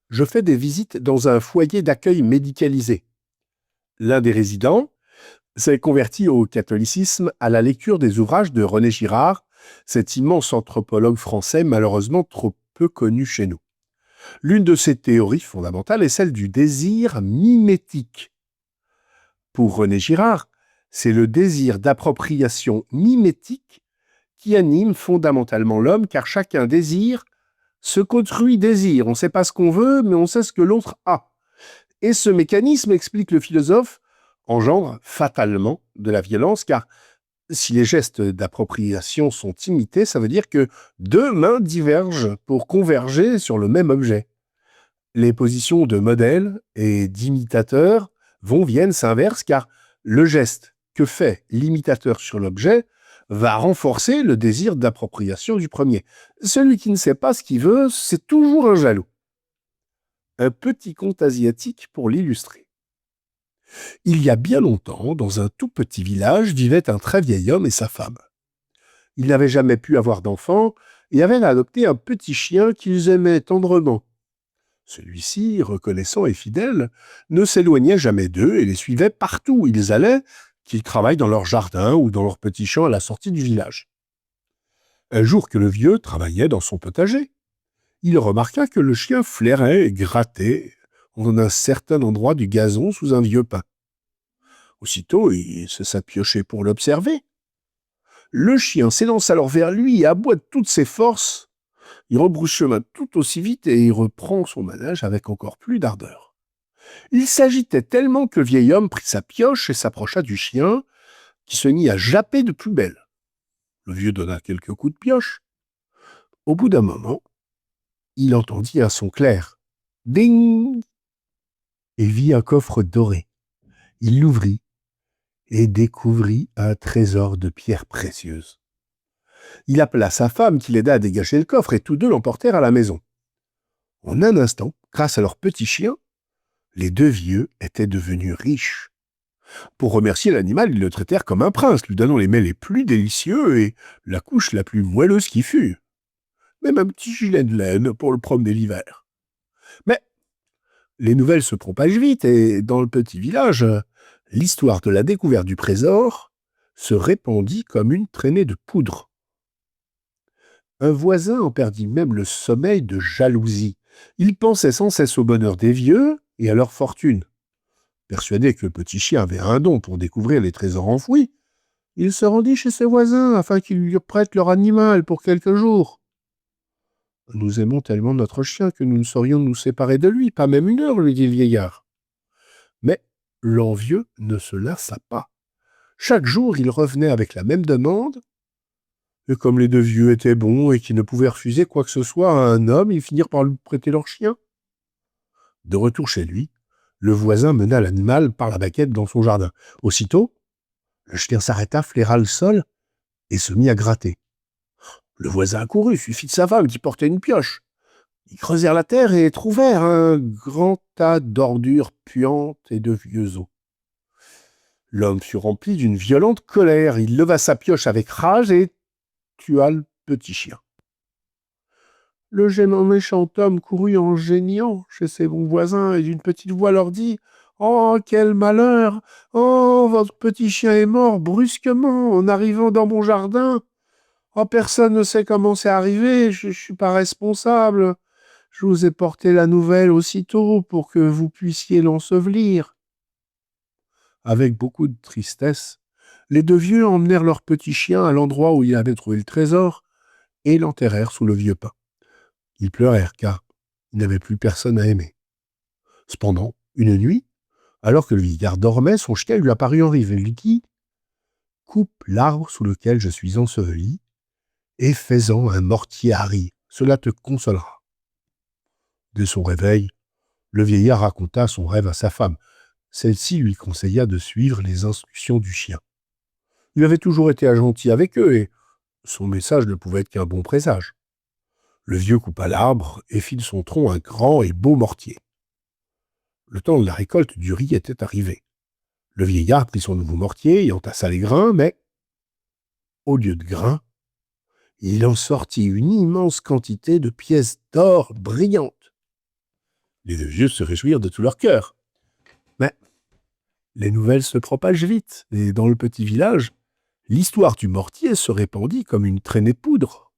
Je fais des visites dans un foyer d'accueil médicalisé. L'un des résidents s'est converti au catholicisme à la lecture des ouvrages de René Girard, cet immense anthropologue français malheureusement trop peu connu chez nous. L'une de ses théories fondamentales est celle du désir mimétique. Pour René Girard, c'est le désir d'appropriation mimétique qui anime fondamentalement l'homme, car chacun désire ce qu'autrui désire. On ne sait pas ce qu'on veut, mais on sait ce que l'autre a. Et ce mécanisme, explique le philosophe, engendre fatalement de la violence, car si les gestes d'appropriation sont imités, ça veut dire que deux mains divergent pour converger sur le même objet. Les positions de modèle et d'imitateur viennent s'inversent, car le geste que fait l'imitateur sur l'objet va renforcer le désir d'appropriation du premier. Celui qui ne sait pas ce qu'il veut, c'est toujours un jaloux. Un petit conte asiatique pour l'illustrer. Il y a bien longtemps, dans un tout petit village, vivait un très vieil homme et sa femme. Ils n'avaient jamais pu avoir d'enfants et avaient adopté un petit chien qu'ils aimaient tendrement. Celui-ci, reconnaissant et fidèle, ne s'éloignait jamais d'eux et les suivait partout où ils allaient, qu'ils travaillent dans leur jardin ou dans leur petit champ à la sortie du village. Un jour que le vieux travaillait dans son potager, il remarqua que le chien flairait et grattait en un certain endroit du gazon sous un vieux pin. Aussitôt, il se s'approchait pour l'observer. Le chien s'élance alors vers lui et aboie de toutes ses forces. Il rebrousse chemin tout aussi vite et il reprend son manège avec encore plus d'ardeur. Il s'agitait tellement que le vieil homme prit sa pioche et s'approcha du chien, qui se mit à japper de plus belle. Le vieux donna quelques coups de pioche. Au bout d'un moment, il entendit un son clair. Ding! Et vit un coffre doré. Il l'ouvrit et découvrit un trésor de pierres précieuses. Il appela sa femme qui l'aida à dégager le coffre et tous deux l'emportèrent à la maison. En un instant, grâce à leur petit chien, les deux vieux étaient devenus riches. Pour remercier l'animal, ils le traitèrent comme un prince, lui donnant les mets les plus délicieux et la couche la plus moelleuse qui fût. Même un petit gilet de laine pour le promener l'hiver. Mais les nouvelles se propagent vite et dans le petit village, l'histoire de la découverte du trésor se répandit comme une traînée de poudre. Un voisin en perdit même le sommeil de jalousie. Il pensait sans cesse au bonheur des vieux et à leur fortune. Persuadé que le petit chien avait un don pour découvrir les trésors enfouis, il se rendit chez ses voisins afin qu'ils lui prêtent leur animal pour quelques jours. « Nous aimons tellement notre chien que nous ne saurions nous séparer de lui, pas même une heure, lui dit le vieillard. » Mais l'envieux ne se lassa pas. Chaque jour, il revenait avec la même demande, et comme les deux vieux étaient bons et qu'ils ne pouvaient refuser quoi que ce soit à un homme, ils finirent par lui prêter leur chien. De retour chez lui, le voisin mena l'animal par la baquette dans son jardin. Aussitôt, le chien s'arrêta, flaira le sol et se mit à gratter. Le voisin accourut, suivi de sa femme qui portait une pioche. Ils creusèrent la terre et trouvèrent un grand tas d'ordures puantes et de vieux os. L'homme fut rempli d'une violente colère. Il leva sa pioche avec rage et tua le petit chien. Le gênant méchant homme courut en geignant chez ses bons voisins et d'une petite voix leur dit « Oh, quel malheur! Oh, votre petit chien est mort brusquement en arrivant dans mon jardin. Oh, personne ne sait comment c'est arrivé, je suis pas responsable. Je vous ai porté la nouvelle aussitôt pour que vous puissiez l'ensevelir. » Avec beaucoup de tristesse, les deux vieux emmenèrent leur petit chien à l'endroit où il avait trouvé le trésor et l'enterrèrent sous le vieux pin. Ils pleurèrent car ils n'avaient plus personne à aimer. Cependant, une nuit, alors que le vieillard dormait, son chien lui apparut en rêve et lui dit « Coupe l'arbre sous lequel je suis enseveli et fais-en un mortier à riz, cela te consolera. » Dès son réveil, le vieillard raconta son rêve à sa femme. Celle-ci lui conseilla de suivre les instructions du chien. Il avait toujours été gentil avec eux et son message ne pouvait être qu'un bon présage. Le vieux coupa l'arbre et fit de son tronc un grand et beau mortier. Le temps de la récolte du riz était arrivé. Le vieillard prit son nouveau mortier et entassa les grains, mais, au lieu de grains, il en sortit une immense quantité de pièces d'or brillantes. Les deux vieux se réjouirent de tout leur cœur. Mais les nouvelles se propagent vite, et dans le petit village, l'histoire du mortier se répandit comme une traînée de poudre.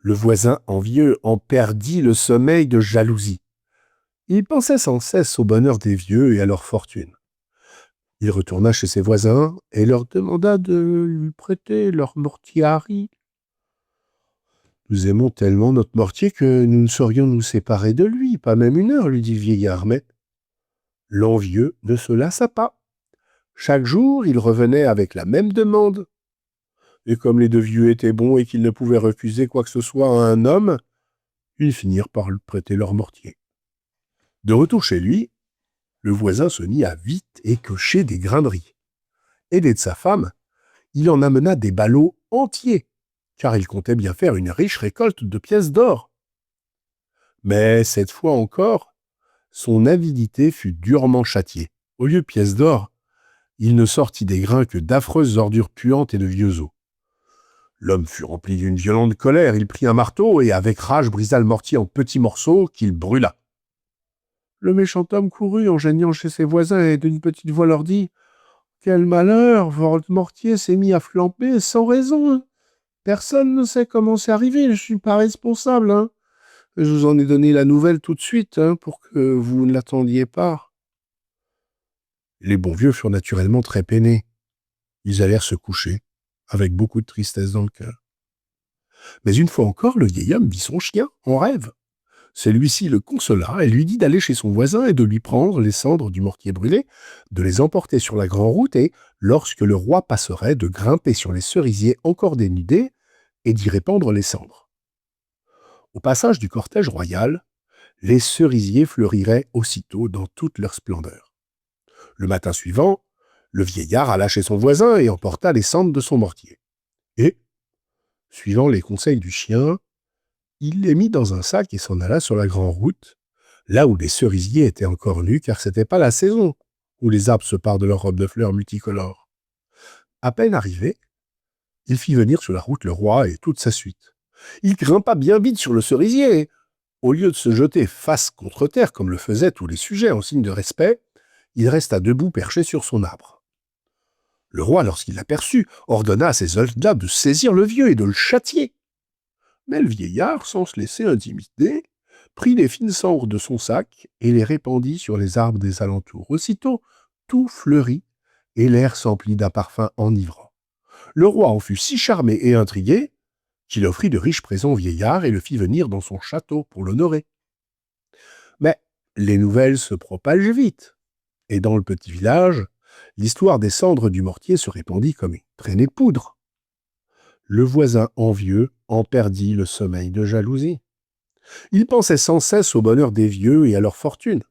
Le voisin envieux en perdit le sommeil de jalousie. Il pensait sans cesse au bonheur des vieux et à leur fortune. Il retourna chez ses voisins et leur demanda de lui prêter leur mortier à Harry. « Nous aimons tellement notre mortier que nous ne saurions nous séparer de lui, pas même une heure, lui dit le vieillard, mais l'envieux ne se lassa pas. Chaque jour, il revenait avec la même demande. Et comme les deux vieux étaient bons et qu'ils ne pouvaient refuser quoi que ce soit à un homme, ils finirent par lui prêter leur mortier. De retour chez lui, le voisin se mit à vite écocher des grains de riz. Aidé de sa femme, il en amena des ballots entiers, car il comptait bien faire une riche récolte de pièces d'or. Mais cette fois encore, son avidité fut durement châtiée. Au lieu de pièces d'or, il ne sortit des grains que d'affreuses ordures puantes et de vieux os. L'homme fut rempli d'une violente colère, il prit un marteau et avec rage brisa le mortier en petits morceaux qu'il brûla. Le méchant homme courut en geignant chez ses voisins et d'une petite voix leur dit « Quel malheur, votre mortier s'est mis à flamber sans raison. Personne ne sait comment c'est arrivé, je ne suis pas responsable. Je vous en ai donné la nouvelle tout de suite pour que vous ne l'attendiez pas. » Les bons vieux furent naturellement très peinés. Ils allèrent se coucher, avec beaucoup de tristesse dans le cœur. Mais une fois encore, le vieil homme vit son chien en rêve. Celui-ci le consola et lui dit d'aller chez son voisin et de lui prendre les cendres du mortier brûlé, de les emporter sur la grande route et, lorsque le roi passerait, de grimper sur les cerisiers encore dénudés et d'y répandre les cendres. Au passage du cortège royal, les cerisiers fleuriraient aussitôt dans toute leur splendeur. Le matin suivant, le vieillard alla chez son voisin et emporta les cendres de son mortier. Et, suivant les conseils du chien, il les mit dans un sac et s'en alla sur la grande route, là où les cerisiers étaient encore nus, car c'était pas la saison où les arbres se parent de leurs robes de fleurs multicolores. À peine arrivé, il fit venir sur la route le roi et toute sa suite. Il grimpa bien vite sur le cerisier et, au lieu de se jeter face contre terre comme le faisaient tous les sujets en signe de respect, il resta debout perché sur son arbre. Le roi, lorsqu'il l'aperçut, ordonna à ses soldats de saisir le vieux et de le châtier. Mais le vieillard, sans se laisser intimider, prit les fines cendres de son sac et les répandit sur les arbres des alentours. Aussitôt, tout fleurit et l'air s'emplit d'un parfum enivrant. Le roi en fut si charmé et intrigué qu'il offrit de riches présents au vieillard et le fit venir dans son château pour l'honorer. Mais les nouvelles se propagent vite, et dans le petit village, l'histoire des cendres du mortier se répandit comme une traînée de poudre. Le voisin envieux en perdit le sommeil de jalousie. Il pensait sans cesse au bonheur des vieux et à leur fortune.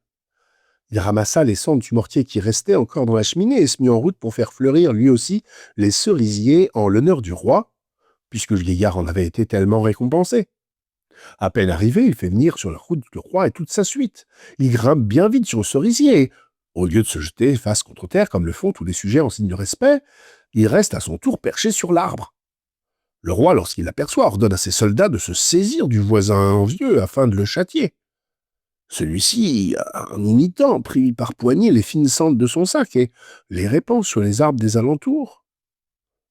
Il ramassa les cendres du mortier qui restaient encore dans la cheminée et se mit en route pour faire fleurir lui aussi les cerisiers en l'honneur du roi, puisque le vieillard en avait été tellement récompensé. À peine arrivé, il fait venir sur la route le roi et toute sa suite. Il grimpe bien vite sur le cerisier et, au lieu de se jeter face contre terre comme le font tous les sujets en signe de respect, il reste à son tour perché sur l'arbre. Le roi, lorsqu'il l'aperçoit, ordonne à ses soldats de se saisir du voisin envieux afin de le châtier. Celui-ci, en imitant, prit par poignée les fines cendres de son sac et les répand sur les arbres des alentours.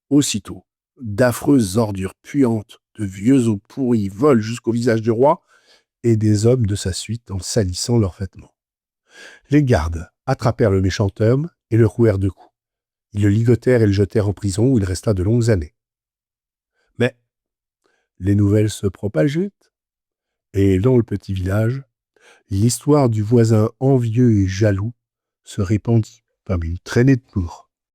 Aussitôt, d'affreuses ordures puantes, de vieux os pourris volent jusqu'au visage du roi et des hommes de sa suite en salissant leurs vêtements. Les gardes attrapèrent le méchant homme et le rouèrent de coups. Ils le ligotèrent et le jetèrent en prison où il resta de longues années. Mais les nouvelles se propagent vite, et dans le petit village, l'histoire du voisin envieux et jaloux se répandit comme une traînée de poudre.